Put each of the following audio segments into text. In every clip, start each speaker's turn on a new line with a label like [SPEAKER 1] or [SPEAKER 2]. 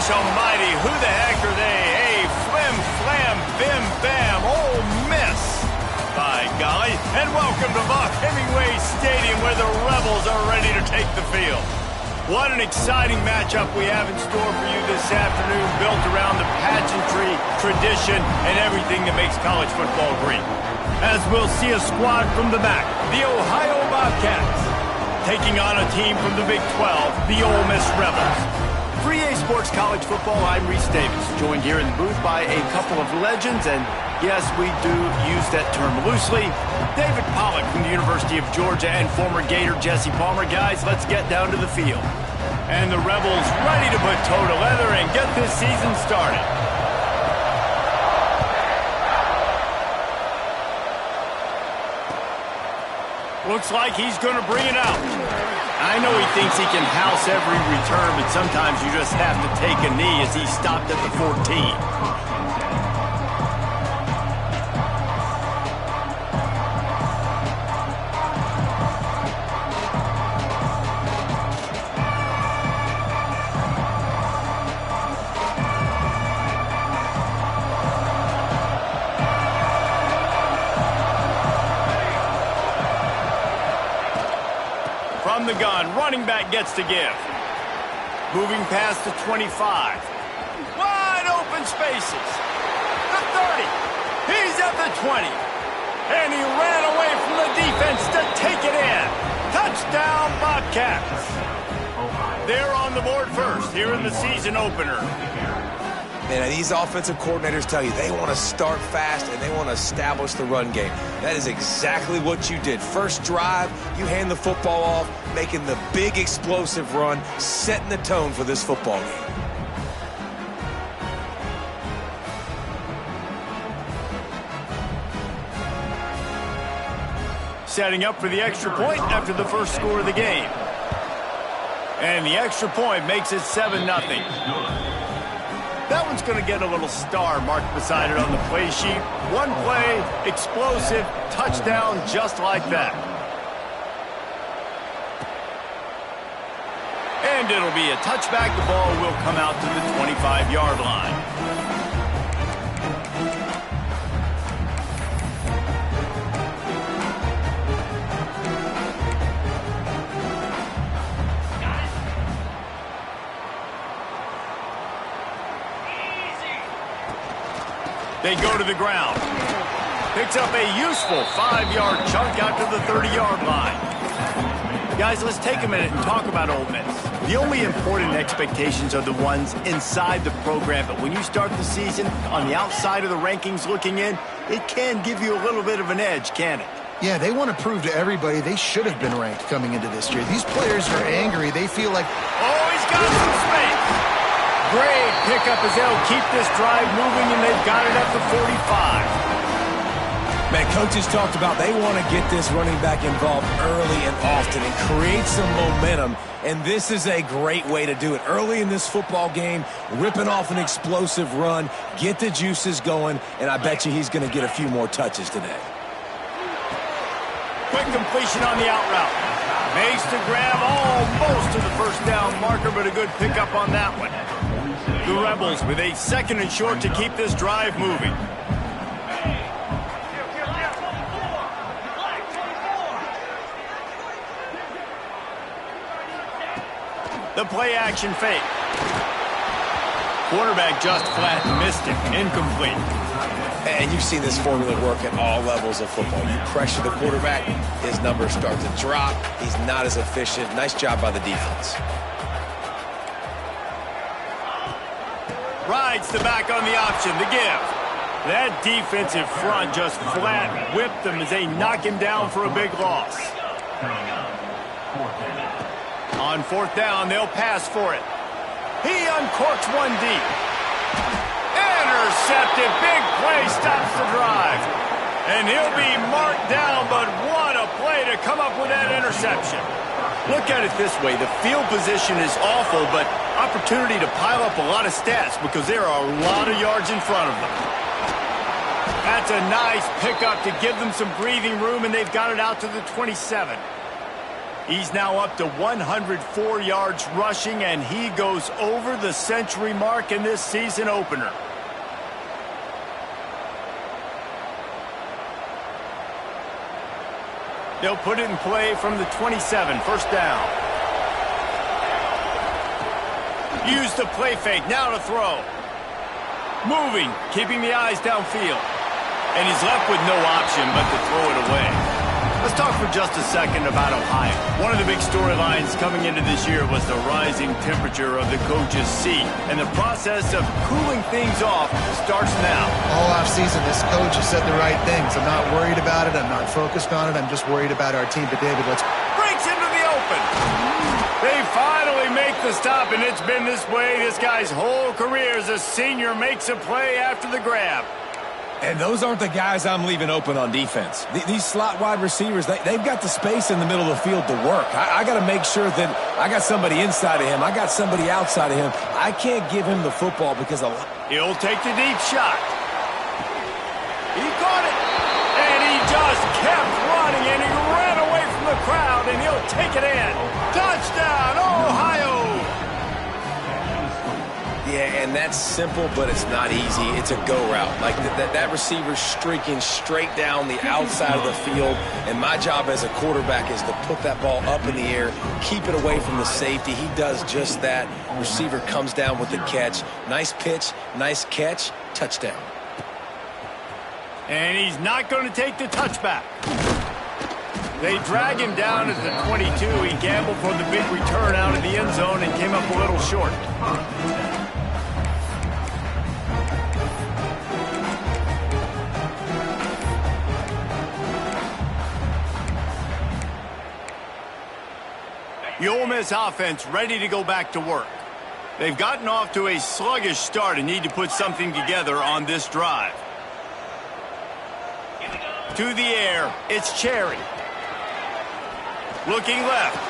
[SPEAKER 1] Gosh almighty, who the heck are they? Hey, flim, flam, bim, bam, Ole Miss. By golly, and welcome to Buck Hemingway Stadium where the Rebels are ready to take the field. What an exciting matchup we have in store for you this afternoon, built around the pageantry, tradition, and everything that makes college football great. As we'll see a squad from the back, the Ohio Bobcats, taking on a team from the Big 12, the Ole Miss Rebels. For EA Sports College Football, I'm Reese Davis, joined here in the booth by a couple of legends, and yes, we do use that term loosely. David Pollack from the University of Georgia and former Gator Jesse Palmer. Guys, let's get down to the field. And the Rebels ready to put toe to leather and get this season started. Looks like he's going to bring it out. I know he thinks he can house every return, but sometimes you just have to take a knee as he stopped at the 14. From the gun, running back gets to give. Moving past the 25. Wide open spaces. The 30. He's at the 20. And he ran away from the defense to take it in. Touchdown, Bobcats. They're on the board first here in the season opener.
[SPEAKER 2] And these offensive coordinators tell you they want to start fast and they want to establish the run game. That is exactly what you did. First drive, you hand the football off, making the big explosive run, setting the tone for this football game.
[SPEAKER 1] Setting up for the extra point after the first score of the game. And the extra point makes it 7-0. That one's going to get a little star marked beside it on the play sheet. One play, explosive, touchdown, just like that. And it'll be a touchback. The ball will come out to the 25-yard line. They go to the ground. Picks up a useful 5-yard chunk out to the 30-yard line. Guys, let's take a minute and talk about Ole Miss. The only important expectations are the ones inside the program, but when you start the season on the outside of the rankings looking in, it can give you a little bit of an edge, can it?
[SPEAKER 3] Yeah, they want to prove to everybody they should have been ranked coming into this year. These players are angry. They feel like...
[SPEAKER 1] Oh, he's got some space. Great pickup as they'll keep this drive moving, and they've got it at the 45.
[SPEAKER 2] Man, coaches talked about they want to get this running back involved early and often and create some momentum, and this is a great way to do it. Early in this football game, ripping off an explosive run, get the juices going, and I bet you he's going to get a few more touches today.
[SPEAKER 1] Quick completion on the out route. Makes the grab almost to the first down marker, but a good pickup on that one. The Rebels with a 2nd and short to keep this drive moving. The play action fake. Quarterback just flat missed it. Incomplete.
[SPEAKER 2] And you've seen this formula work at all levels of football. You pressure the quarterback, his numbers start to drop. He's not as efficient. Nice job by the defense.
[SPEAKER 1] Rides the back on the option, the give. That defensive front just flat whipped them as they knock him down for a big loss. On 4th down, they'll pass for it. He uncorks one deep. Intercepted. Big play stops the drive. And he'll be marked down, but what a play to come up with that interception. Look at it this way. The field position is awful, but opportunity to pile up a lot of stats because there are a lot of yards in front of them. That's a nice pickup to give them some breathing room, and they've got it out to the 27. He's now up to 104 yards rushing, and he goes over the century mark in this season opener. They'll put it in play from the 27, first down. Use the play fake, now to throw. Moving, keeping the eyes downfield. And he's left with no option but to throw it away. Let's talk for just a second about Ohio. One of the big storylines coming into this year was the rising temperature of the coach's seat. And the process of cooling things off starts now.
[SPEAKER 3] All offseason, this coach has said the right things. I'm not worried about it. I'm not focused on it. I'm just worried about our team. But, David, let's...
[SPEAKER 1] Breaks into the open. They finally make the stop, and it's been this way this guy's whole career as a senior makes a play after the grab.
[SPEAKER 2] And those aren't the guys I'm leaving open on defense. These slot wide receivers, they've got the space in the middle of the field to work. I got to make sure that I got somebody inside of him. I got somebody outside of him. I can't give him the football because of...
[SPEAKER 1] He'll take the deep shot. He caught it. And he just kept running, and he ran away from the crowd, and he'll take it in. Touchdown, Ohio!
[SPEAKER 2] Yeah, and that's simple, but it's not easy. It's a go route. Like that receiver's streaking straight down the outside of the field, and my job as a quarterback is to put that ball up in the air, keep it away from the safety. He does just that. Receiver comes down with the catch. Nice pitch, nice catch, touchdown.
[SPEAKER 1] And he's not going to take the touchback. They drag him down at the 22. He gambled for the big return out of the end zone and came up a little short. The Ole Miss offense ready to go back to work. They've gotten off to a sluggish start and need to put something together on this drive. To the air, it's Cherry. Looking left.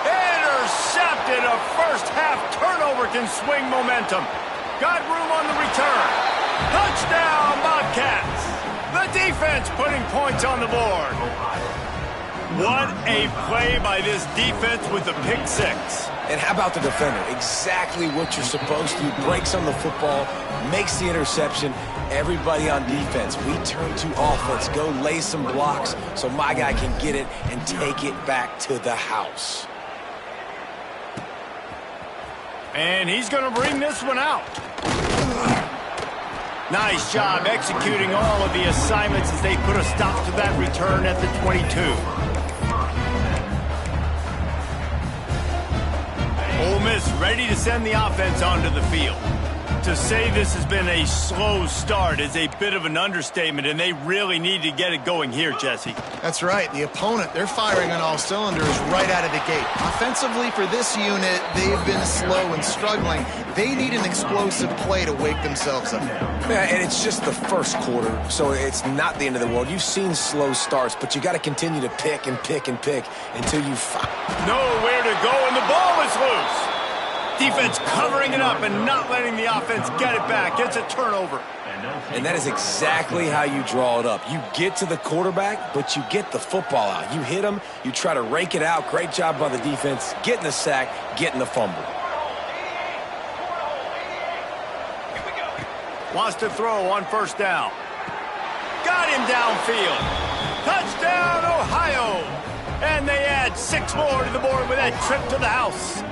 [SPEAKER 1] Intercepted. A first-half turnover can swing momentum. Got room on the return. Touchdown, Bobcats. The defense putting points on the board. What a play by this defense with the pick six.
[SPEAKER 2] And how about the defender? Exactly what you're supposed to. Breaks on the football, makes the interception. Everybody on defense, we turn to offense. Go lay some blocks so my guy can get it and take it back to the house.
[SPEAKER 1] And he's going to bring this one out. Nice job executing all of the assignments as they put a stop to that return at the 22. Ole Miss ready to send the offense onto the field. To say this has been a slow start is a bit of an understatement, and they really need to get it going here, Jesse.
[SPEAKER 3] That's right. The opponent, they're firing on all cylinders right out of the gate. Offensively, for this unit, they've been slow and struggling. They need an explosive play to wake themselves up.
[SPEAKER 2] Yeah, and it's just the first quarter, so it's not the end of the world. You've seen slow starts, but you got to continue to pick and pick and pick until you find
[SPEAKER 1] nowhere to go, and the ball is loose. Defense covering it up and not letting the offense get it back. It's a turnover.
[SPEAKER 2] And that is exactly how you draw it up. You get to the quarterback, but you get the football out. You hit him, you try to rake it out. Great job by the defense, getting the sack, getting the fumble.
[SPEAKER 1] Wants to throw on first down. Got him downfield. Touchdown, Ohio. And they add 6 more to the board with that trip to the house.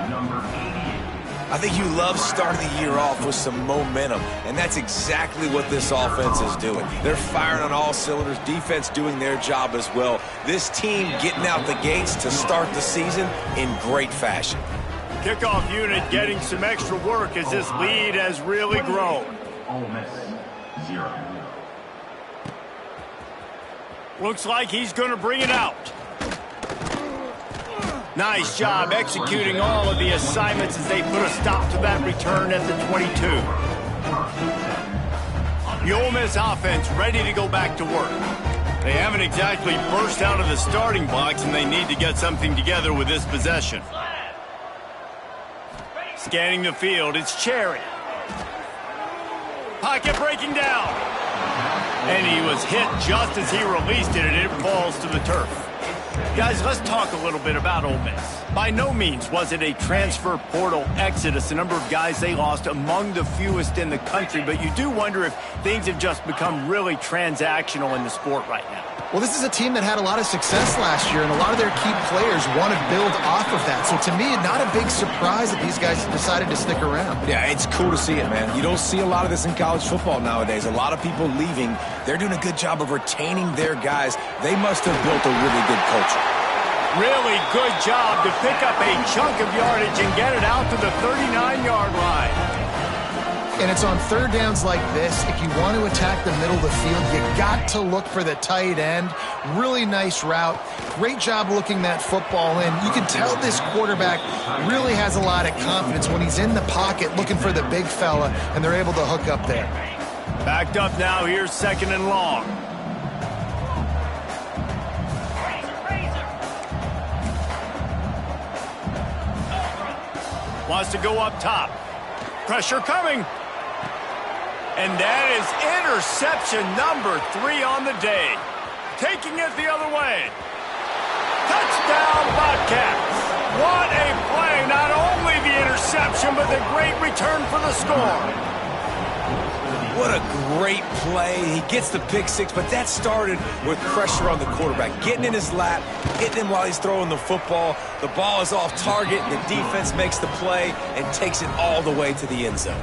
[SPEAKER 2] I think you love starting the year off with some momentum, and that's exactly what this offense is doing. They're firing on all cylinders, defense doing their job as well. This team getting out the gates to start the season in great fashion.
[SPEAKER 1] Kickoff unit getting some extra work as this lead has really grown.
[SPEAKER 4] Ole Miss 0.
[SPEAKER 1] Looks like he's going to bring it out. Nice job executing all of the assignments as they put a stop to that return at the 22. The Ole Miss offense ready to go back to work. They haven't exactly burst out of the starting blocks, and they need to get something together with this possession. Scanning the field, it's Cherry. Pocket breaking down. And he was hit just as he released it, and it falls to the turf. Guys, let's talk a little bit about Ole Miss. By no means was it a transfer portal exodus, the number of guys they lost among the fewest in the country, but you do wonder if things have just become really transactional in the sport right now.
[SPEAKER 3] Well, this is a team that had a lot of success last year, and a lot of their key players want to build off of that. So to me, not a big surprise that these guys decided to stick around.
[SPEAKER 2] Yeah, it's cool to see it, man. You don't see a lot of this in college football nowadays. A lot of people leaving. They're doing a good job of retaining their guys. They must have built a really good culture.
[SPEAKER 1] Really good job to pick up a chunk of yardage and get it out to the 39-yard line.
[SPEAKER 3] And it's on third downs like this. If you want to attack the middle of the field, you got to look for the tight end. Really nice route. Great job looking that football in. You can tell this quarterback really has a lot of confidence when he's in the pocket looking for the big fella, and they're able to hook up there.
[SPEAKER 1] Backed up now. Here's 2nd and long. Wants to go up top. Pressure coming. And that is interception number 3 on the day. Taking it the other way. Touchdown, Bobcats. What a play. Not only the interception, but the great return for the score.
[SPEAKER 2] What a great play. He gets the pick six, but that started with pressure on the quarterback. Getting in his lap, hitting him while he's throwing the football. The ball is off target. The defense makes the play and takes it all the way to the end zone.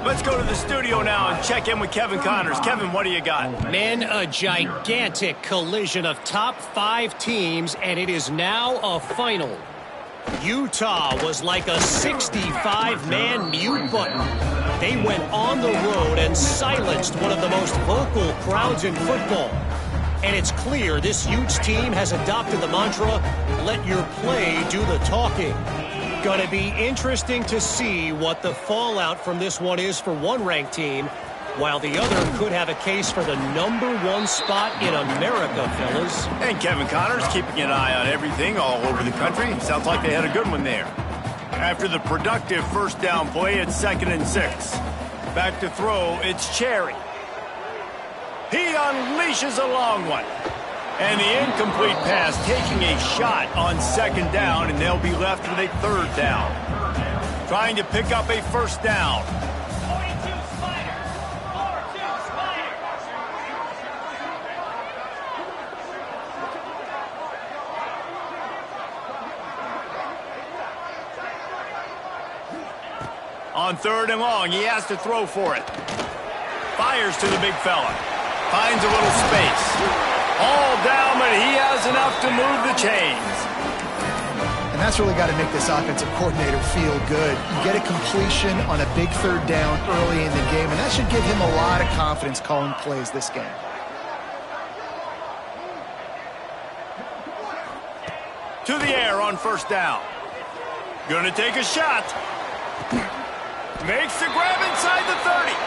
[SPEAKER 1] Let's go to the studio now and check in with Kevin Connors. Kevin, what do you got?
[SPEAKER 5] Man, a gigantic collision of top 5 teams, and it is now a final. Utah was like a 65-man mute button. They went on the road and silenced one of the most vocal crowds in football. And it's clear this huge team has adopted the mantra, let your play do the talking. Going to be interesting to see what the fallout from this one is for one ranked team, while the other could have a case for the #1 spot in America, fellas.
[SPEAKER 1] And Kevin Connors keeping an eye on everything all over the country. Sounds like they had a good one there. After the productive first down play, it's 2nd and 6. Back to throw, it's Cherry. He unleashes a long one. And the incomplete pass taking a shot on 2nd down, and they'll be left with a 3rd down. Trying to pick up a 1st down. On 3rd and long, he has to throw for it. Fires to the big fella. Finds a little space. All down, but he has enough to move the chains.
[SPEAKER 3] And that's really got to make this offensive coordinator feel good. You get a completion on a big 3rd down early in the game, and that should give him a lot of confidence calling plays this game.
[SPEAKER 1] To the air on 1st down. Gonna take a shot. Makes the grab inside the 30.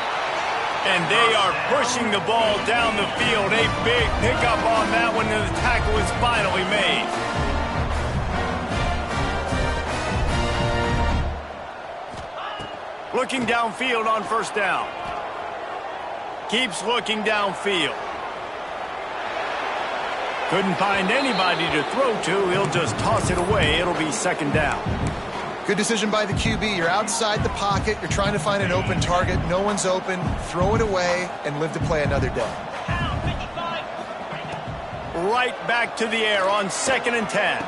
[SPEAKER 1] And they are pushing the ball down the field. A big pickup on that one, and the tackle is finally made. Looking downfield on 1st down. Keeps looking downfield. Couldn't find anybody to throw to. He'll just toss it away. It'll be 2nd down.
[SPEAKER 3] Good decision by the QB. You're outside the pocket. You're trying to find an open target. No one's open. Throw it away and live to play another day.
[SPEAKER 1] Right back to the air on 2nd and 10.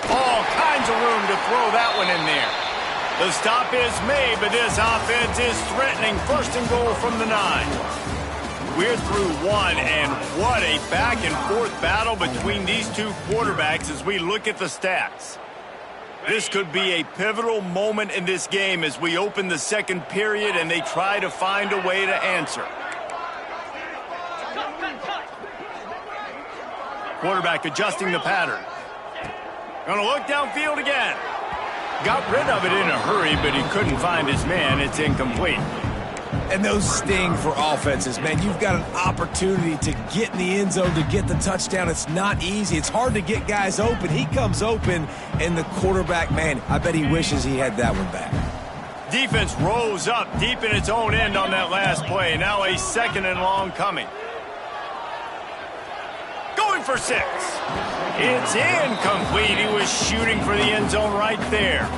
[SPEAKER 1] All kinds of room to throw that one in there. The stop is made, but this offense is threatening 1st and goal from the 9. We're through 1, and what a back-and-forth battle between these two quarterbacks as we look at the stats. This could be a pivotal moment in this game as we open the 2nd period and they try to find a way to answer. Quarterback adjusting the pattern. Gonna look downfield again. Got rid of it in a hurry, but he couldn't find his man. It's incomplete.
[SPEAKER 2] And those sting for offenses, man. You've got an opportunity to get in the end zone, to get the touchdown. It's not easy. It's hard to get guys open. He comes open, and the quarterback, man, I bet he wishes he had that one back.
[SPEAKER 1] Defense rose up deep in its own end on that last play. Now a 2nd and long coming. Going for 6. It's incomplete. He was shooting for the end zone right there.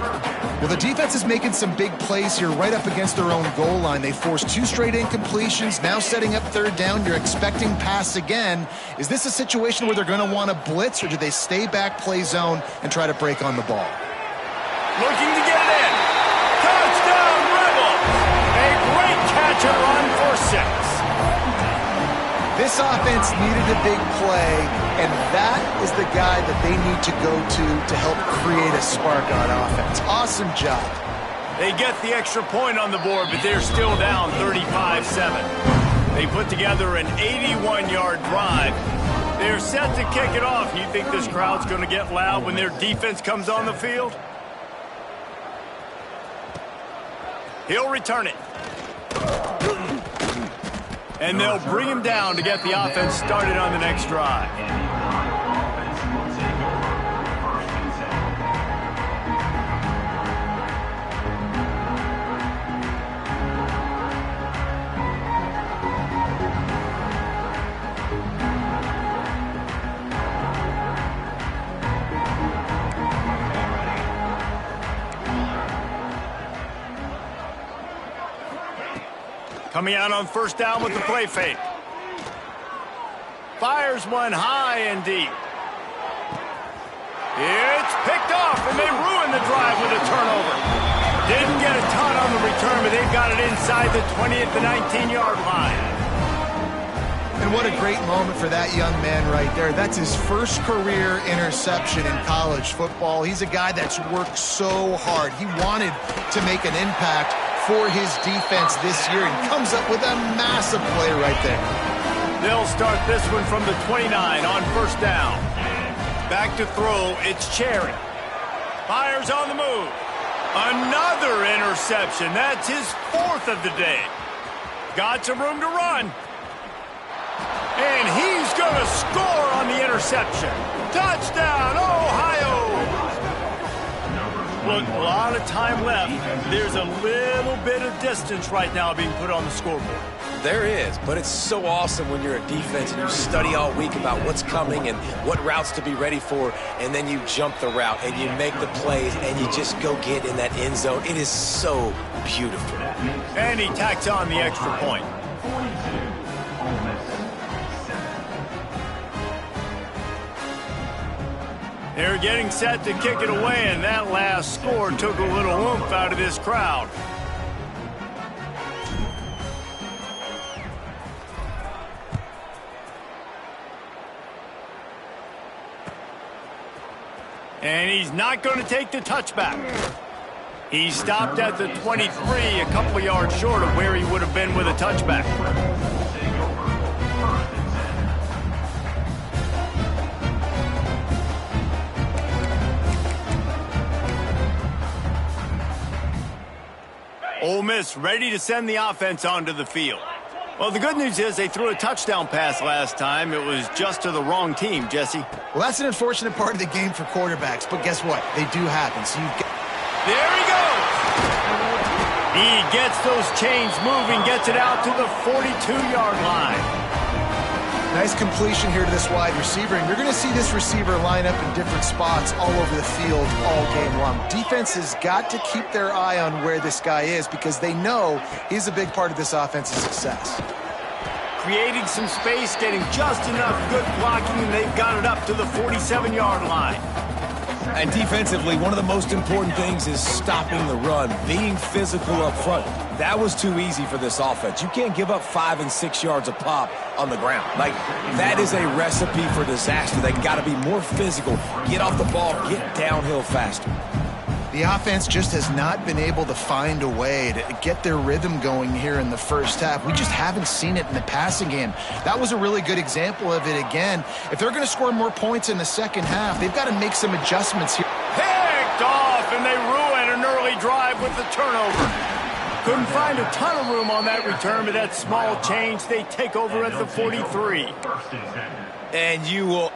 [SPEAKER 3] Well, the defense is making some big plays here right up against their own goal line. They forced 2 straight incompletions, now setting up 3rd down. You're expecting pass again. Is this a situation where they're going to want to blitz, or do they stay back, play zone, and try to break on the ball?
[SPEAKER 1] Looking to get it in. Touchdown, Rebels! A great catch and run for 6.
[SPEAKER 3] This offense needed a big play, and that is the guy that they need to go to help create a spark on offense. Awesome job.
[SPEAKER 1] They get the extra point on the board, but they're still down 35-7. They put together an 81-yard drive. They're set to kick it off. You think this crowd's going to get loud when their defense comes on the field? He'll return it. And they'll bring him down to get the offense started on the next drive. Coming out on 1st down with the play fake. Fires one high and deep. It's picked off, and they ruin the drive with a turnover. Didn't get a ton on the return, but they've got it inside the 20 at the 19-yard line.
[SPEAKER 3] And what a great moment for that young man right there. That's his first career interception in college football. He's a guy that's worked so hard. He wanted to make an impact for his defense this year and comes up with a massive play right there.
[SPEAKER 1] They'll start this one from the 29 on 1st down. Back to throw, it's Cherry. Fires on the move. Another interception. That's his 4th of the day. Got some room to run. And he's going to score on the interception. Touchdown, Ohio! Look, a lot of time left. There's a little bit of distance right now being put on the scoreboard.
[SPEAKER 2] There is, but it's so awesome when you're a defense and you study all week about what's coming and what routes to be ready for, and then you jump the route and you make the plays and you just go get in that end zone. It is so beautiful.
[SPEAKER 1] And he tacks on the extra point. They're getting set to kick it away, and that last score took a little oomph out of this crowd. And he's not going to take the touchback. He stopped at the 23, a couple of yards short of where he would have been with a touchback. Ole Miss ready to send the offense onto the field. Well, the good news is they threw a touchdown pass last time. It was just to the wrong team, Jesse.
[SPEAKER 3] Well, that's an unfortunate part of the game for quarterbacks, but guess what? They do happen. So
[SPEAKER 1] there he goes. He gets those chains moving, gets it out to the 42-yard line.
[SPEAKER 3] Nice completion here to this wide receiver, and you're going to see this receiver line up in different spots all over the field all game long. Defense has got to keep their eye on where this guy is because they know he's a big part of this offense's success.
[SPEAKER 1] Creating some space, getting just enough good blocking, and they've got it up to the 47-yard line.
[SPEAKER 2] And defensively, one of the most important things is stopping the run, being physical up front. That was too easy for this offense. You can't give up 5 and 6 yards a pop on the ground. Like, that is a recipe for disaster. They got to be more physical, get off the ball, get downhill faster.
[SPEAKER 3] The offense just has not been able to find a way to get their rhythm going here in the first half. We just haven't seen it in the passing game. That was a really good example of it again. If they're going to score more points in the second half, they've got to make some adjustments here.
[SPEAKER 1] Picked off, and they ruin an early drive with the turnover. Couldn't find a ton of room on that return, but that small change, they take over at the 43.
[SPEAKER 2] And you will...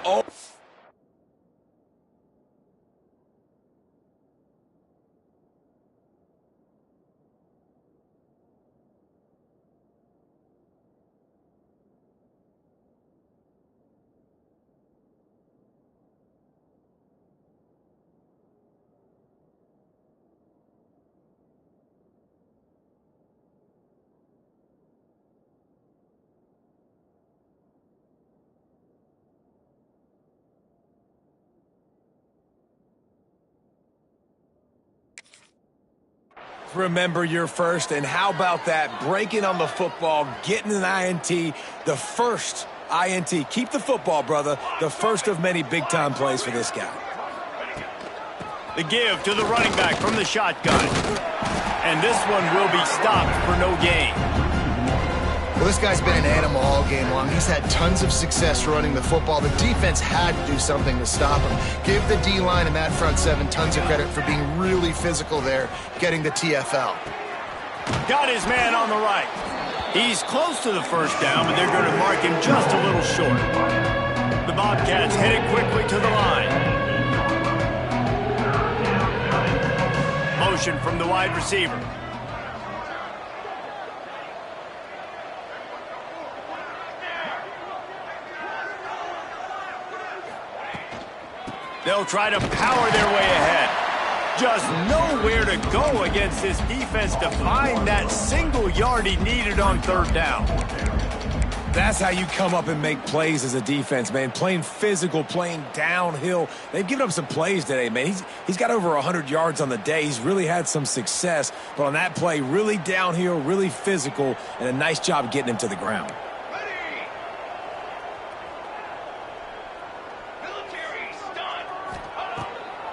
[SPEAKER 2] Remember your first, and how about that? Breaking on the football, getting an INT, the first INT. Keep the football, brother. The first of many big-time plays for this guy.
[SPEAKER 1] The give to the running back from the shotgun. And this one will be stopped for no gain.
[SPEAKER 3] Well, this guy's been an animal all game long. He's had tons of success running the football. The defense had to do something to stop him. Give the D-line and that front seven tons of credit for being really physical there, getting the TFL.
[SPEAKER 1] Got his man on the right. He's close to the first down, but they're going to mark him just a little short. The Bobcats headed quickly to the line. Motion from the wide receiver. They'll try to power their way ahead. Just nowhere to go against this defense to find that single yard he needed on third down.
[SPEAKER 2] That's how you come up and make plays as a defense, man. Playing physical, playing downhill. They've given up some plays today, man. He's got over 100 yards on the day. He's really had some success. But on that play, really downhill, really physical, and a nice job getting him to the ground.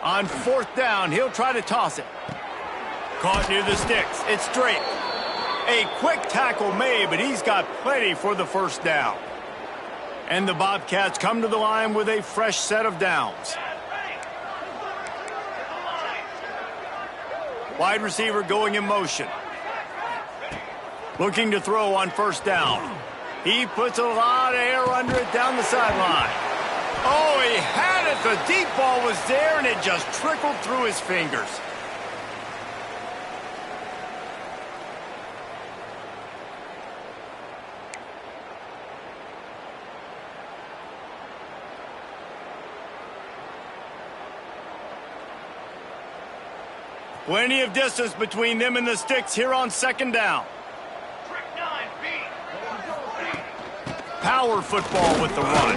[SPEAKER 1] On fourth down, he'll try to toss it. Caught near the sticks. It's straight. A quick tackle made, but he's got plenty for the first down. And the Bobcats come to the line with a fresh set of downs. Wide receiver going in motion. Looking to throw on first down. He puts a lot of air under it down the sideline. Oh, he had it. The deep ball was there, and it just trickled through his fingers. Plenty of distance between them and the sticks here on second down. Power football with the run.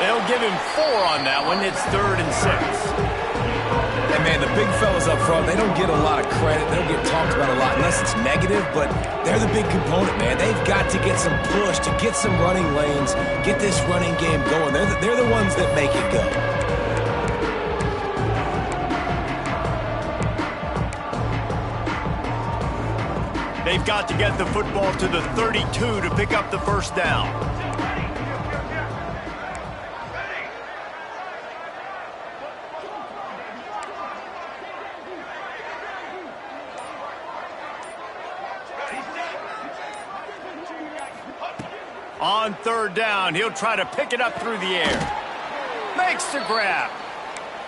[SPEAKER 1] They'll give him 4 on that one. It's 3rd and 6.
[SPEAKER 2] And, man, the big fellas up front, they don't get a lot of credit. They don't get talked about a lot unless it's negative, but they're the big component, man. They've got to get some push, to get some running lanes, get this running game going. They're the ones that make it go.
[SPEAKER 1] They've got to get the football to the 32 to pick up the first down. On third down, he'll try to pick it up through the air. Makes the grab.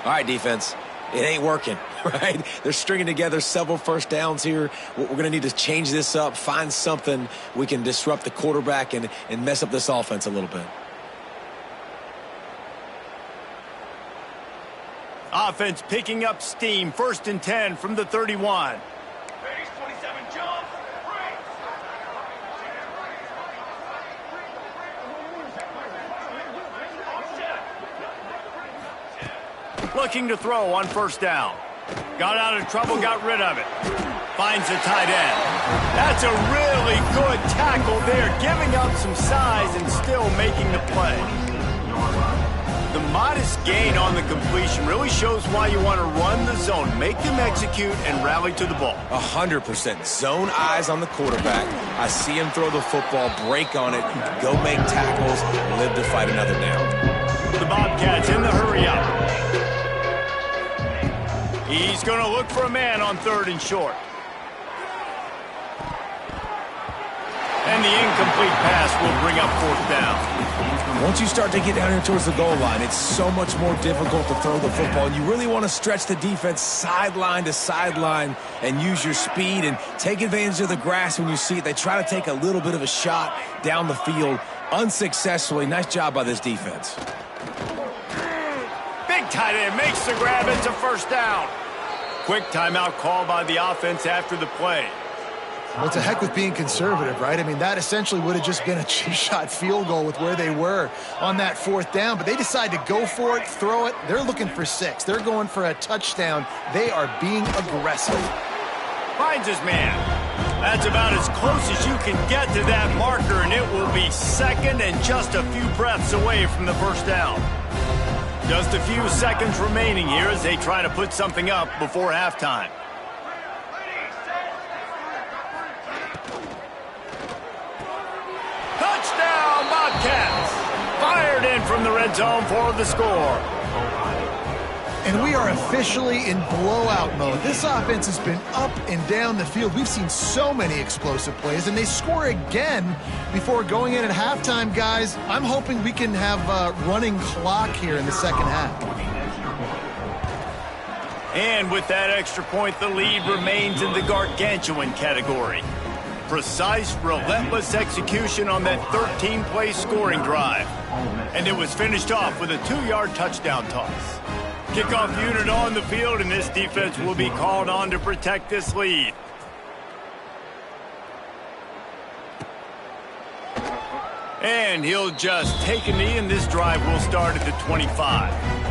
[SPEAKER 2] All right, defense. It ain't working, right? They're stringing together several first downs here. We're going to need to change this up, find something we can disrupt the quarterback and mess up this offense a little bit.
[SPEAKER 1] Offense picking up steam. 1st and 10 from the 31. Looking to throw on first down. Got out of trouble, got rid of it. Finds the tight end. That's a really good tackle there, giving up some size and still making the play. The modest gain on the completion really shows why you want to run the zone, make them execute, and rally to the ball.
[SPEAKER 2] 100%. Zone eyes on the quarterback. I see him throw the football, break on it, go make tackles, live to fight another down.
[SPEAKER 1] The Bobcats in the hurry up. He's going to look for a man on 3rd and short. And the incomplete pass will bring up 4th down.
[SPEAKER 2] Once you start to get down here towards the goal line, it's so much more difficult to throw the football. And you really want to stretch the defense sideline to sideline and use your speed and take advantage of the grass when you see it. They try to take a little bit of a shot down the field unsuccessfully. Nice job by this defense.
[SPEAKER 1] Big tight end makes the grab. It's a first down. Quick timeout call by the offense after the play.
[SPEAKER 3] Well, to heck with being conservative, right? I mean, that essentially would have just been a cheap-shot field goal with where they were on that 4th down. But they decide to go for it, throw it. They're looking for 6. They're going for a touchdown. They are being aggressive.
[SPEAKER 1] Finds his man. That's about as close as you can get to that marker, and it will be second and just a few breaths away from the first down. Just a few seconds remaining here as they try to put something up before halftime. Touchdown, Bobcats! Fired in from the red zone for the score.
[SPEAKER 3] And we are officially in blowout mode. This offense has been up and down the field. We've seen so many explosive plays, and they score again before going in at halftime, guys. I'm hoping we can have a running clock here in the second half.
[SPEAKER 1] And with that extra point, the lead remains in the gargantuan category. Precise, relentless execution on that 13-play scoring drive. And it was finished off with a 2-yard touchdown toss. Kickoff unit on the field, and this defense will be called on to protect this lead. And he'll just take a knee, and this drive will start at the 25.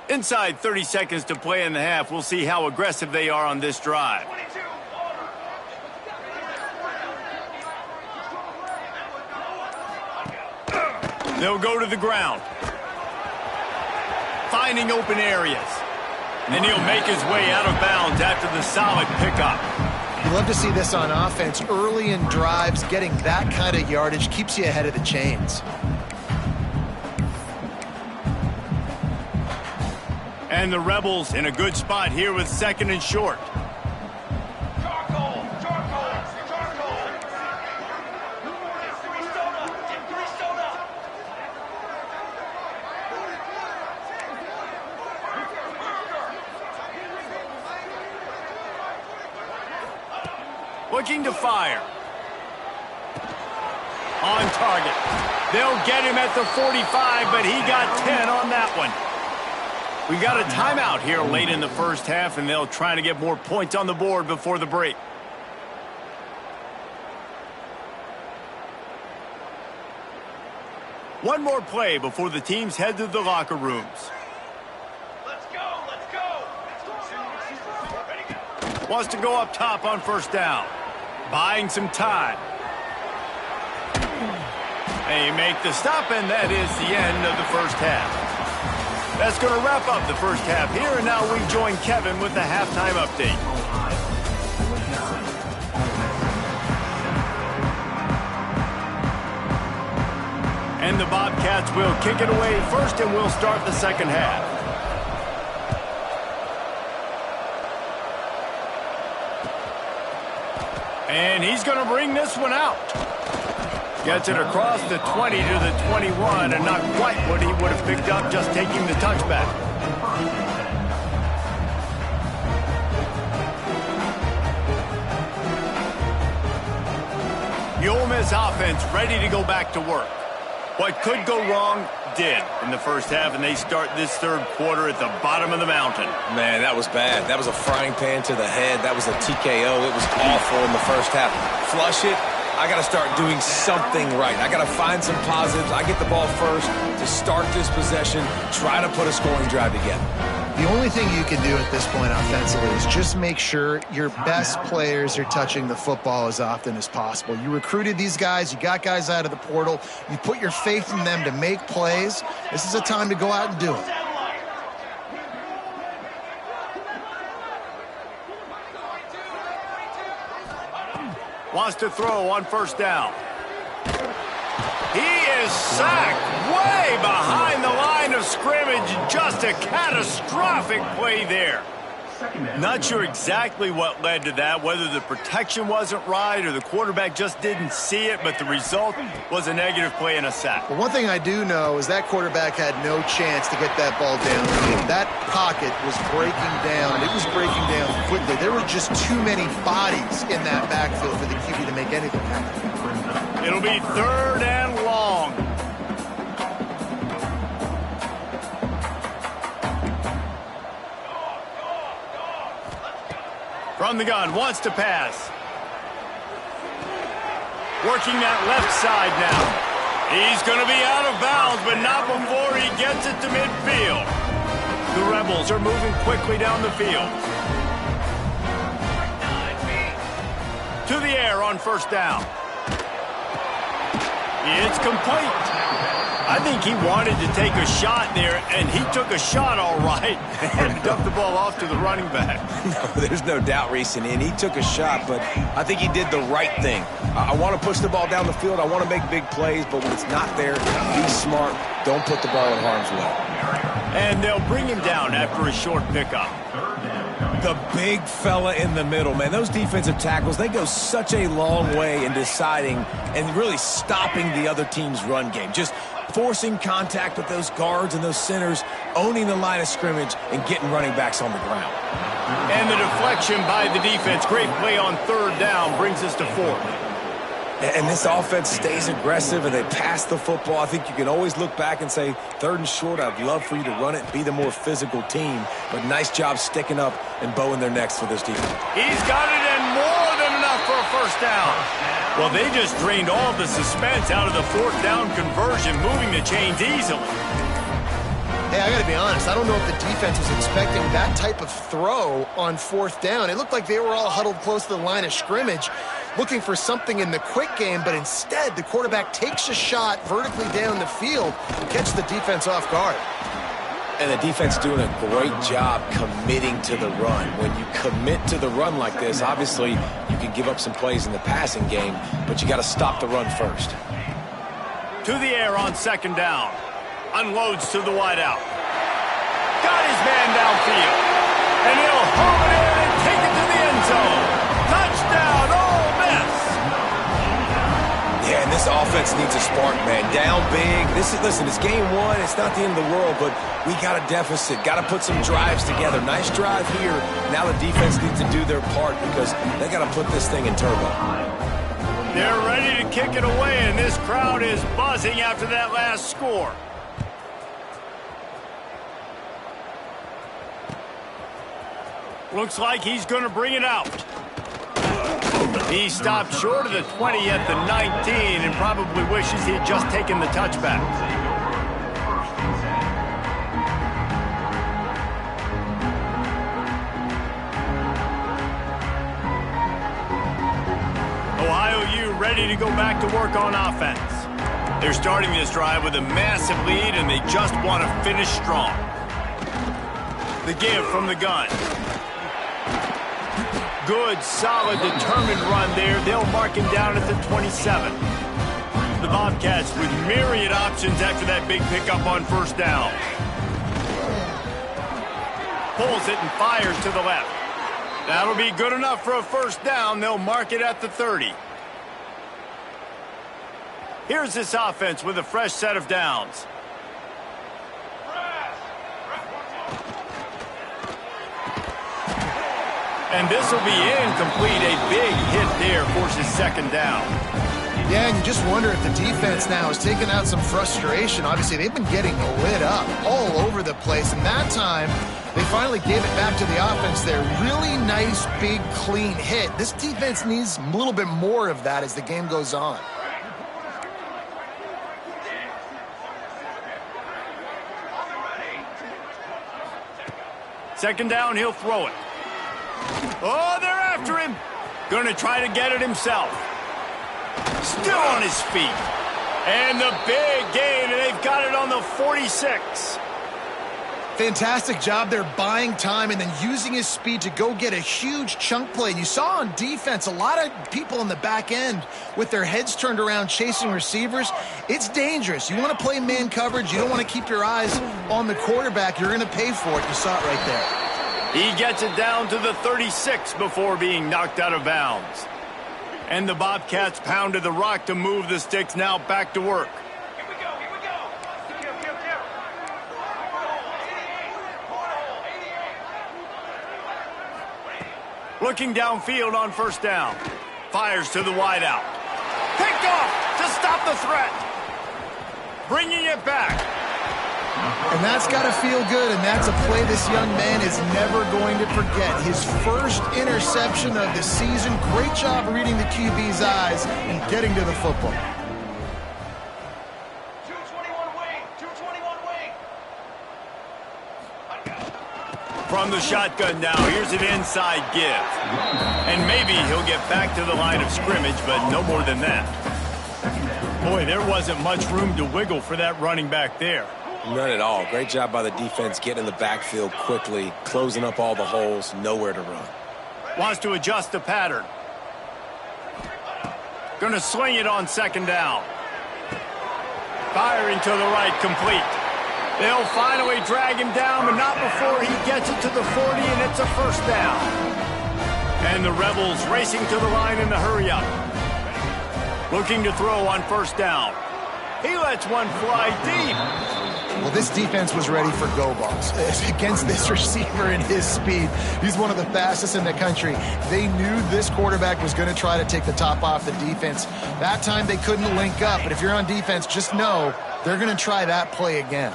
[SPEAKER 1] Inside 30 seconds to play in the half. We'll see how aggressive they are on this drive. They'll go to the ground. Finding open areas. And he'll make his way out of bounds after the solid pickup.
[SPEAKER 3] You love to see this on offense. Early in drives, getting that kind of yardage keeps you ahead of the chains.
[SPEAKER 1] And the Rebels in a good spot here with second and short. Looking to fire. On target. They'll get him at the 45, but he got 10 on that one. We've got a timeout here late in the first half, and they'll try to get more points on the board before the break. One more play before the teams head to the locker rooms.
[SPEAKER 6] Let's go, let's go. Ready, go.
[SPEAKER 1] Wants to go up top on first down. Buying some time. They make the stop, and that is the end of the first half. That's going to wrap up the first half here, and now we join Kevin with the halftime update. And the Bobcats will kick it away first, and we'll start the second half. And he's going to bring this one out. Gets it across the 20 to the 21, and not quite what he would have picked up just taking the touchback. The Ole Miss offense ready to go back to work. What could go wrong did in the first half, and they start this third quarter at the bottom of the mountain.
[SPEAKER 2] Man, that was bad. That was a frying pan to the head. That was a TKO. It was awful in the first half. Flush it. I got to start doing something right. I got to find some positives. I get the ball first to start this possession, try to put a scoring drive together.
[SPEAKER 3] The only thing you can do at this point offensively is just make sure your best players are touching the football as often as possible. You recruited these guys. You got guys out of the portal. You put your faith in them to make plays. This is a time to go out and do it.
[SPEAKER 1] Wants to throw on first down. He is sacked way behind the line of scrimmage. Just a catastrophic play there. Not sure exactly what led to that, whether the protection wasn't right or the quarterback just didn't see it, but the result was a negative play and a sack.
[SPEAKER 3] Well, one thing I do know is that quarterback had no chance to get that ball down. That pocket was breaking down. It was breaking down quickly. There were just too many bodies in that backfield for the QB to make anything happen.
[SPEAKER 1] It'll be third and long. From the gun, wants to pass. Working that left side now. He's going to be out of bounds, but not before he gets it to midfield. The Rebels are moving quickly down the field. To the air on first down. It's complete. I think he wanted to take a shot there, and he took a shot all right and dumped the ball off to the running back.
[SPEAKER 2] No, there's no doubt, Reese, and he took a shot, but I think he did the right thing. I want to push the ball down the field. I want to make big plays, but when it's not there, be smart. Don't put the ball in harm's way.
[SPEAKER 1] And they'll bring him down after a short pickup.
[SPEAKER 2] The big fella in the middle, man. Those defensive tackles, they go such a long way in deciding and really stopping the other team's run game. Just forcing contact with those guards and those centers, owning the line of scrimmage, and getting running backs on the ground.
[SPEAKER 1] And the deflection by the defense. Great play on third down brings us to fourth.
[SPEAKER 2] And this offense stays aggressive, and they pass the football. I think you can always look back and say, 3rd and short, I'd love for you to run it, be the more physical team. But nice job sticking up and bowing their necks for this defense.
[SPEAKER 1] He's got it, and more than enough for a first down. Well, they just drained all the suspense out of the 4th down conversion, moving the chains easily.
[SPEAKER 3] Hey, I got to be honest. I don't know if the defense was expecting that type of throw on 4th down. It looked like they were all huddled close to the line of scrimmage, looking for something in the quick game, but instead the quarterback takes a shot vertically down the field and catches the defense off guard.
[SPEAKER 2] And the defense doing a great job committing to the run. When you commit to the run like this, obviously you can give up some plays in the passing game, but you got to stop the run first.
[SPEAKER 1] To the air on 2nd down. Unloads to the wideout. Got his man downfield. And he'll home it in and take it to the end zone. Touchdown, Ole Miss.
[SPEAKER 2] Yeah, and this offense needs a spark, man. Down big. Listen, it's game 1. It's not the end of the world, but we got a deficit. Got to put some drives together. Nice drive here. Now the defense needs to do their part because they got to put this thing in turbo.
[SPEAKER 1] They're ready to kick it away, and this crowd is buzzing after that last score. Looks like he's going to bring it out. He stopped short of the 20 at the 19 and probably wishes he had just taken the touchback. Ohio U ready to go back to work on offense. They're starting this drive with a massive lead, and they just want to finish strong. The give from the gun. Good, solid, determined run there. They'll mark him down at the 27. The Bobcats with myriad options after that big pickup on first down. Pulls it and fires to the left. That'll be good enough for a first down. They'll mark it at the 30. Here's this offense with a fresh set of downs. And this will be incomplete. A big hit there forces 2nd down.
[SPEAKER 3] Yeah, and you just wonder if the defense now has taken out some frustration. Obviously, they've been getting lit up all over the place. And that time, they finally gave it back to the offense there. Really nice, big, clean hit. This defense needs a little bit more of that as the game goes on.
[SPEAKER 1] Second down, he'll throw it. Oh, they're after him. Going to try to get it himself. Still on his feet. And the big gain, and they've got it on the 46.
[SPEAKER 3] Fantastic job there buying time and then using his speed to go get a huge chunk play. And you saw on defense a lot of people in the back end with their heads turned around chasing receivers. It's dangerous. You want to play man coverage. You don't want to keep your eyes on the quarterback. You're going to pay for it. You saw it right there.
[SPEAKER 1] He gets it down to the 36 before being knocked out of bounds. And the Bobcats pounded the rock to move the sticks, now back to work.
[SPEAKER 6] Here we go, here we go.
[SPEAKER 1] Looking downfield on first down. Fires to the wideout. Picked off to stop the threat. Bringing it back.
[SPEAKER 3] And that's got to feel good, and that's a play this young man is never going to forget. His first interception of the season. Great job reading the QB's eyes and getting to the football.
[SPEAKER 6] 221 wing, 221 wing.
[SPEAKER 1] From the shotgun now, here's an inside give. And maybe he'll get back to the line of scrimmage, but no more than that. Boy, there wasn't much room to wiggle for that running back there.
[SPEAKER 2] None at all. Great job by the defense getting in the backfield quickly, closing up all the holes, nowhere to run.
[SPEAKER 1] Wants to adjust the pattern. Going to swing it on second down. Firing to the right, complete. They'll finally drag him down, but not before he gets it to the 40, and it's a first down. And the Rebels racing to the line in the hurry-up. Looking to throw on first down. He lets one fly deep.
[SPEAKER 3] Well, this defense was ready for go balls against this receiver and his speed. He's one of the fastest in the country. They knew this quarterback was going to try to take the top off the defense. That time they couldn't link up, but if you're on defense, just know they're going to try that play again.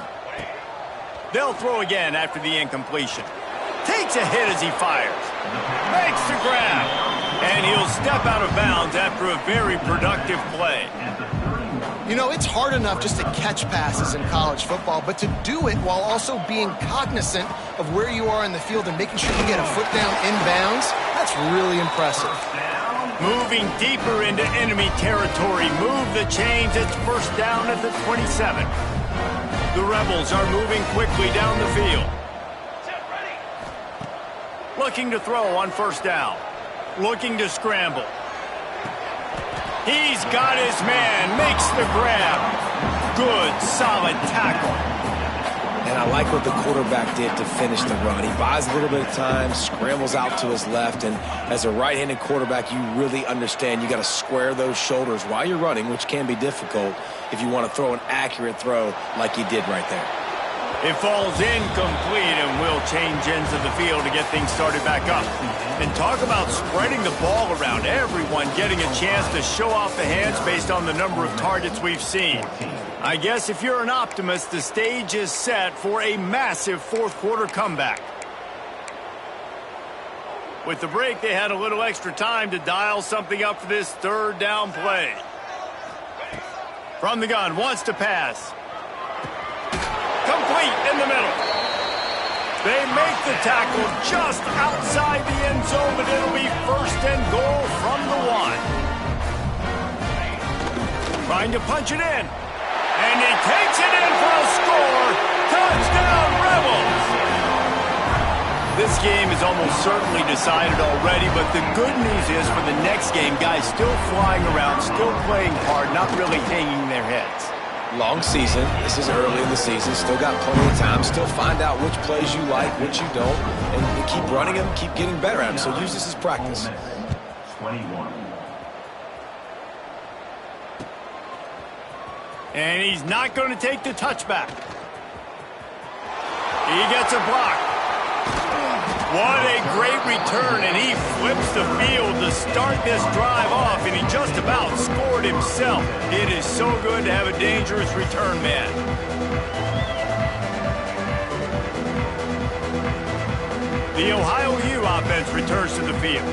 [SPEAKER 1] They'll throw again after the incompletion. Takes a hit as he fires. Makes the grab. And he'll step out of bounds after a very productive play.
[SPEAKER 3] You know, it's hard enough just to catch passes in college football, but to do it while also being cognizant of where you are in the field and making sure you get a foot down inbounds, that's really impressive.
[SPEAKER 1] Moving deeper into enemy territory. Move the chains. It's first down at the 27. The Rebels are moving quickly down the field. Looking to throw on first down. Looking to scramble. He's got his man, makes the grab. Good, solid tackle.
[SPEAKER 2] And I like what the quarterback did to finish the run. He buys a little bit of time, scrambles out to his left, and as a right-handed quarterback, you really understand you got to square those shoulders while you're running, which can be difficult if you want to throw an accurate throw like he did right there.
[SPEAKER 1] It falls incomplete, and we'll change ends of the field to get things started back up. And talk about spreading the ball around. Everyone getting a chance to show off the hands based on the number of targets we've seen. I guess if you're an optimist, the stage is set for a massive fourth-quarter comeback. With the break, they had a little extra time to dial something up for this third down play. From the gun, wants to pass. Complete in the middle. They make the tackle just outside the end zone, but it'll be first and goal from the 1. Trying to punch it in. And he takes it in for a score. Touchdown, Rebels! This game is almost certainly decided already, but the good news is for the next game, guys still flying around, still playing hard, not really hanging their heads.
[SPEAKER 2] Long season. This is early in the season. Still got plenty of time. Still find out which plays you like, which you don't, and keep running them, keep getting better at them. So use this as practice.
[SPEAKER 4] 21.
[SPEAKER 1] And he's not going to take the touchback. He gets a block. What a great return, and he flips the field to start this drive off, and he just about scored himself. It is so good to have a dangerous return man. The Ohio U offense returns to the field.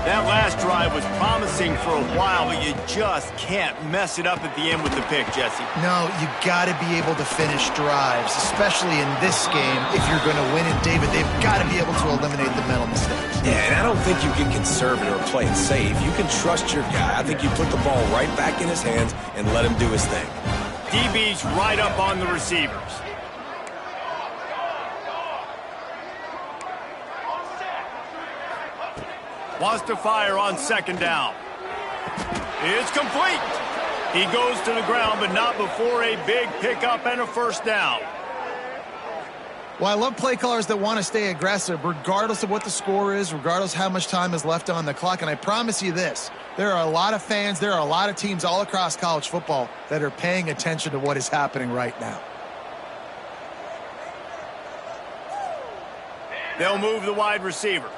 [SPEAKER 1] That last drive was promising for a while, but you just can't mess it up at the end with the pick, Jesse.
[SPEAKER 3] No, you got to be able to finish drives, especially in this game. If you're going to win it, David, they've got to be able to eliminate the mental mistakes.
[SPEAKER 2] Yeah, and I don't think you get conservative or play it safe. You can trust your guy. I think you put the ball right back in his hands and let him do his thing.
[SPEAKER 1] DB's right up on the receivers. Wants to fire on second down. It's complete. He goes to the ground, but not before a big pickup and a first down.
[SPEAKER 3] Well, I love play callers that want to stay aggressive, regardless of what the score is, regardless how much time is left on the clock. And I promise you this, there are a lot of fans, there are a lot of teams all across college football that are paying attention to what is happening right now.
[SPEAKER 1] They'll move the wide receiver.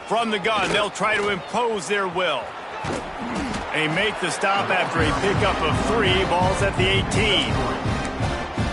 [SPEAKER 1] From the gun, they'll try to impose their will. They make the stop after a pickup of 3. Ball's at the 18.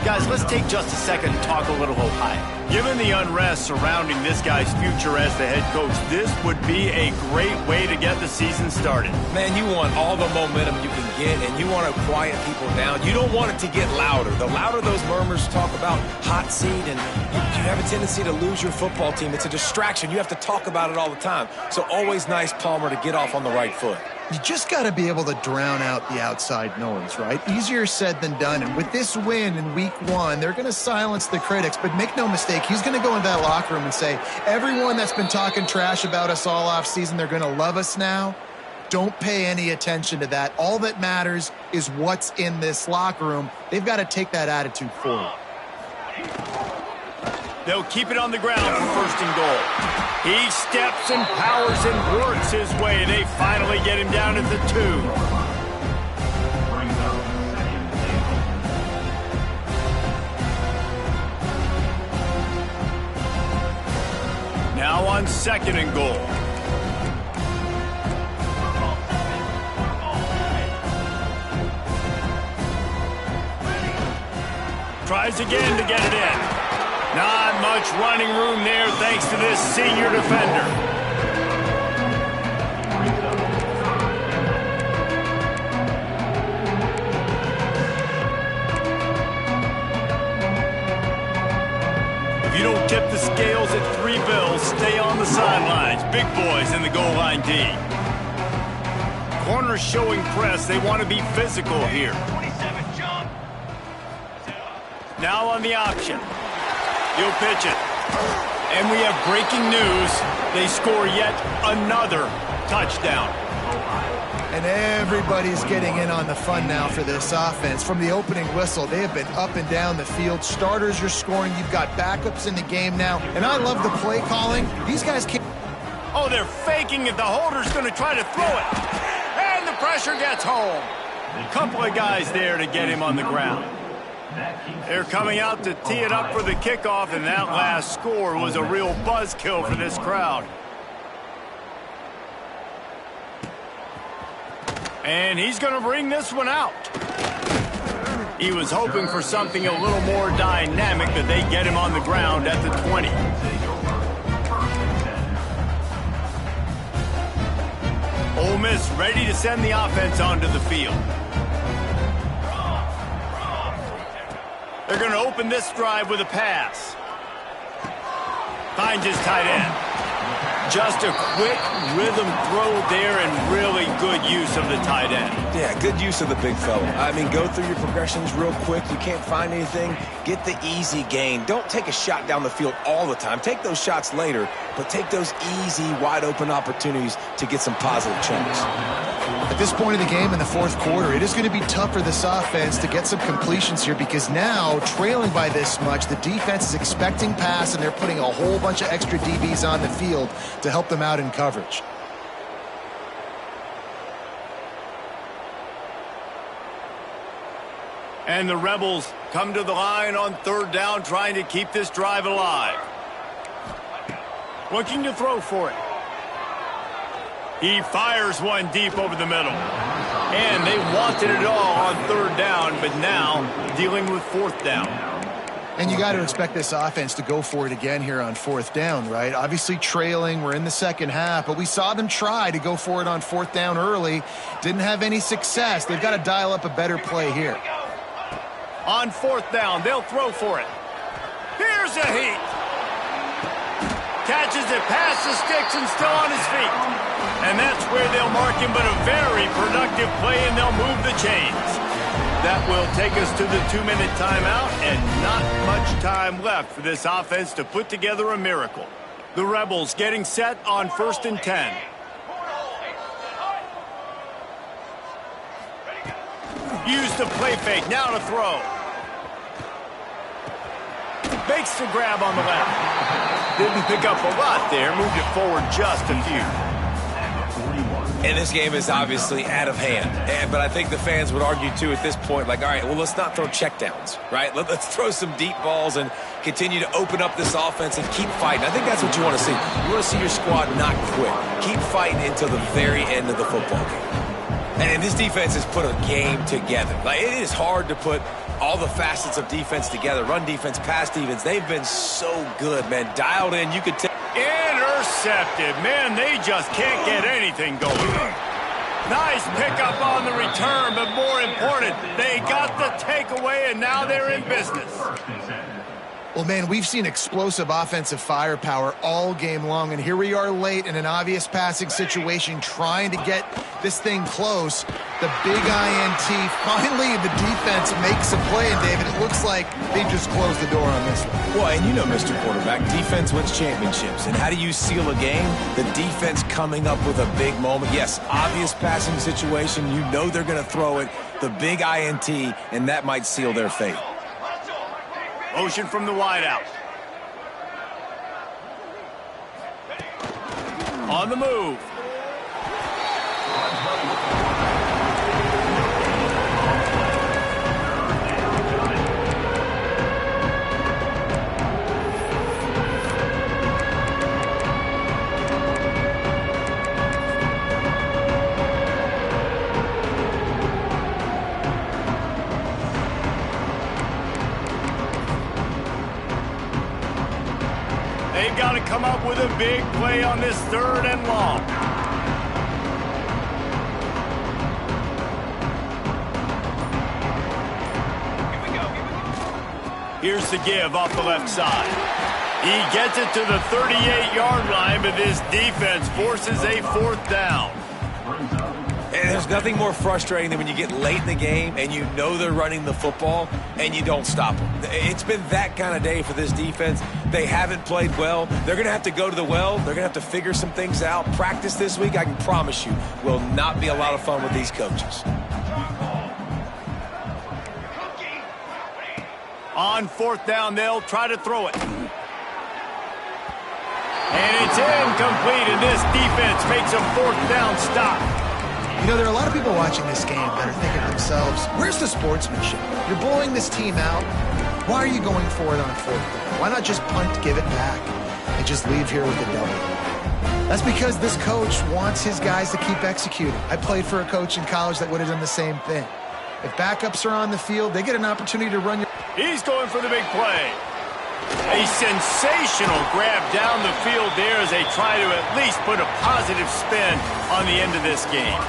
[SPEAKER 1] Guys, let's take just a second to talk a little Ohio. Given the unrest surrounding this guy's future as the head coach, this would be a great way to get the season started.
[SPEAKER 2] Man, you want all the momentum you can get, and you want to quiet people down. You don't want it to get louder. The louder those murmurs talk about hot seat, and you have a tendency to lose your football team. It's a distraction. You have to talk about it all the time. So always nice, Palmer, to get off on the right foot.
[SPEAKER 3] You just got to be able to drown out the outside noise, right? Easier said than done. And with this win in week 1, they're going to silence the critics. But make no mistake, he's going to go into that locker room and say, everyone that's been talking trash about us all off season, they're going to love us now. Don't pay any attention to that. All that matters is what's in this locker room. They've got to take that attitude forward.
[SPEAKER 1] They'll keep it on the ground for 1st and goal. He steps and powers and works his way. They finally get him down at the 2. Now on 2nd and goal. Tries again to get it in. Not much running room there thanks to this senior defender. If you don't tip the scales at 3 bills, stay on the sidelines. Big boys in the goal line D. Corners showing press. They want to be physical here.
[SPEAKER 6] 27, jump.
[SPEAKER 1] Now on the option. He'll pitch it. And we have breaking news. They score yet another touchdown.
[SPEAKER 3] And everybody's getting in on the fun now for this offense. From the opening whistle, they have been up and down the field. Starters are scoring. You've got backups in the game now. And I love the play calling. These guys can't...
[SPEAKER 1] Oh, they're faking it. The holder's going to try to throw it. And the pressure gets home. A couple of guys there to get him on the ground. They're coming out to tee it up for the kickoff, and that last score was a real buzzkill for this crowd. And he's going to bring this one out. He was hoping for something a little more dynamic, but they get him on the ground at the 20. Ole Miss ready to send the offense onto the field. They're going to open this drive with a pass. Finds his tight end. Just a quick rhythm throw there and really good use of the tight end.
[SPEAKER 2] Yeah, good use of the big fella. I mean, go through your progressions real quick. You can't find anything. Get the easy gain. Don't take a shot down the field all the time. Take those shots later, but take those easy, wide-open opportunities to get some positive chunks.
[SPEAKER 3] At this point of the game in the 4th quarter, it is going to be tough for this offense to get some completions here because now, trailing by this much, the defense is expecting pass, and they're putting a whole bunch of extra DBs on the field to help them out in coverage.
[SPEAKER 1] And the Rebels come to the line on 3rd down, trying to keep this drive alive. Looking to throw for it. He fires one deep over the middle. And they wanted it all on 3rd down, but now dealing with 4th down.
[SPEAKER 3] And you got to expect this offense to go for it again here on 4th down, right? Obviously trailing, we're in the 2nd half, but we saw them try to go for it on 4th down early. Didn't have any success. They've got to dial up a better play here.
[SPEAKER 1] On 4th down, they'll throw for it. Here's a heat. Catches it past the sticks and still on his feet. And that's where they'll mark him, but a very productive play, and they'll move the chains. That will take us to the 2-minute timeout, and not much time left for this offense to put together a miracle. The Rebels getting set on 1st and 10. Use the play fake, now to throw. Makes the grab on the left. Didn't pick up a lot there, moved it forward just a few.
[SPEAKER 2] And this game is obviously out of hand. But I think the fans would argue, too, at this point, like, all right, well, let's not throw checkdowns, right? Let's throw some deep balls and continue to open up this offense and keep fighting. I think that's what you want to see. You want to see your squad not quit. Keep fighting until the very end of the football game. And this defense has put a game together. Like, it is hard to put all the facets of defense together. Run defense, pass defense. They've been so good, man. Dialed in. You could tell.
[SPEAKER 1] Intercepted. Man, they just can't get anything going. Nice pickup on the return, but more important, they got the takeaway, and now they're in business.
[SPEAKER 3] Well, man, we've seen explosive offensive firepower all game long, and here we are late in an obvious passing situation trying to get this thing close. The big INT, finally the defense makes a play, and David, it looks like they just closed the door on this one.
[SPEAKER 2] Well, and you know, Mr. Quarterback, defense wins championships. And how do you seal a game? The defense coming up with a big moment. Yes, obvious passing situation. You know they're going to throw it. The big INT, and that might seal their fate.
[SPEAKER 1] Motion from the wideout. On the move. They've got to come up with a big play on this 3rd and long. Here's the give off the left side. He gets it to the 38-yard line, but this defense forces a 4th down.
[SPEAKER 2] And there's nothing more frustrating than when you get late in the game and you know they're running the football and you don't stop them. It's been that kind of day for this defense. They haven't played well. They're going to have to go to the well. They're going to have to figure some things out. Practice this week, I can promise you, will not be a lot of fun with these coaches.
[SPEAKER 1] On 4th down, they'll try to throw it. And it's incomplete, and this defense makes a 4th down stop.
[SPEAKER 3] You know, there are a lot of people watching this game that are thinking to themselves, where's the sportsmanship? You're blowing this team out. Why are you going for it on 4th down? Why not just punt, give it back, and just leave here with a W? That's because this coach wants his guys to keep executing. I played for a coach in college that would have done the same thing. If backups are on the field, they get an opportunity to run your...
[SPEAKER 1] He's going for the big play. A sensational grab down the field there as they try to at least put a positive spin on the end of this game.